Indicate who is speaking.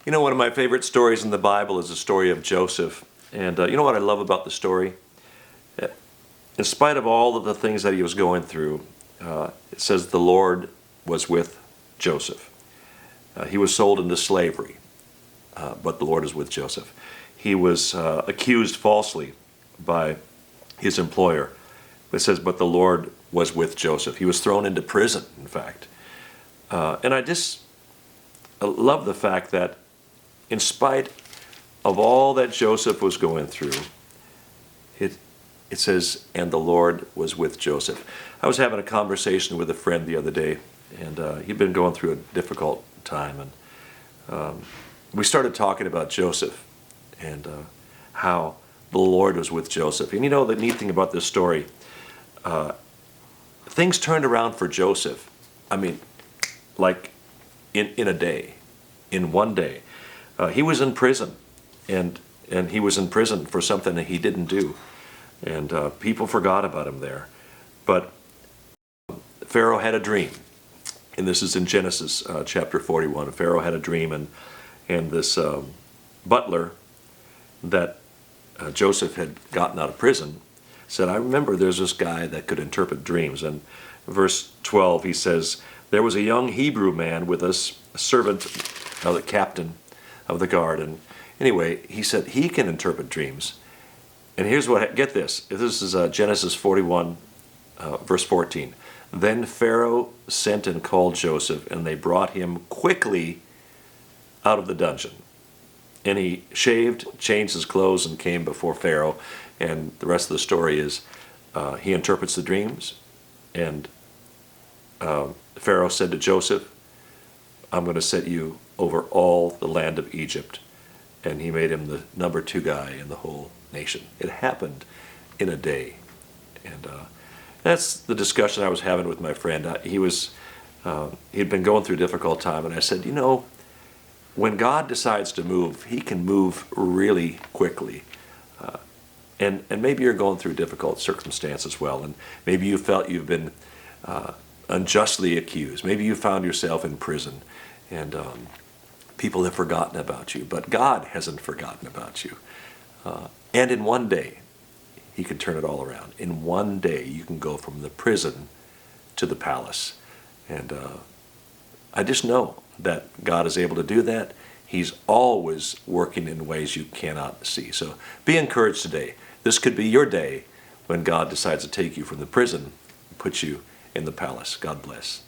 Speaker 1: You know, one of my favorite stories in the Bible is the story of Joseph. And you know what I love about the story? In spite of all of the things that he was going through, it says the Lord was with Joseph. He was sold into slavery, but the Lord is with Joseph. He was accused falsely by his employer. It says, but the Lord was with Joseph. He was thrown into prison, in fact. And I just love the fact that in spite of all that Joseph was going through, it says, and the Lord was with Joseph. I was having a conversation with a friend the other day, and he'd been going through a difficult time, and we started talking about Joseph and how the Lord was with Joseph. And you know, the neat thing about this story, things turned around for Joseph. I mean, like in a day, in one day. He was in prison, and he was in prison for something that he didn't do. And people forgot about him there. But Pharaoh had a dream. And this is in Genesis chapter 41. Pharaoh had a dream, and this butler that Joseph had gotten out of prison said, I remember there's this guy that could interpret dreams. And verse 12, he says, there was a young Hebrew man with us, a servant of the captain of the guard. And anyway, he said he can interpret dreams. And here's what, get this. This is Genesis 41, verse 14. Then Pharaoh sent and called Joseph, and they brought him quickly out of the dungeon. And he shaved, changed his clothes, and came before Pharaoh. And the rest of the story is he interprets the dreams. And Pharaoh said to Joseph, I'm going to set you over all the land of Egypt. And he made him the number 2 guy in the whole nation. It happened in a day. And that's the discussion I was having with my friend. He'd been going through a difficult time, and I said, you know, when God decides to move, he can move really quickly. And maybe you're going through a difficult circumstance as well, and maybe you felt you've been unjustly accused. Maybe you found yourself in prison, and people have forgotten about you, but God hasn't forgotten about you. And in one day, he can turn it all around. In one day, you can go from the prison to the palace. And I just know that God is able to do that. He's always working in ways you cannot see. So be encouraged today. This could be your day when God decides to take you from the prison and put you in the palace. God bless.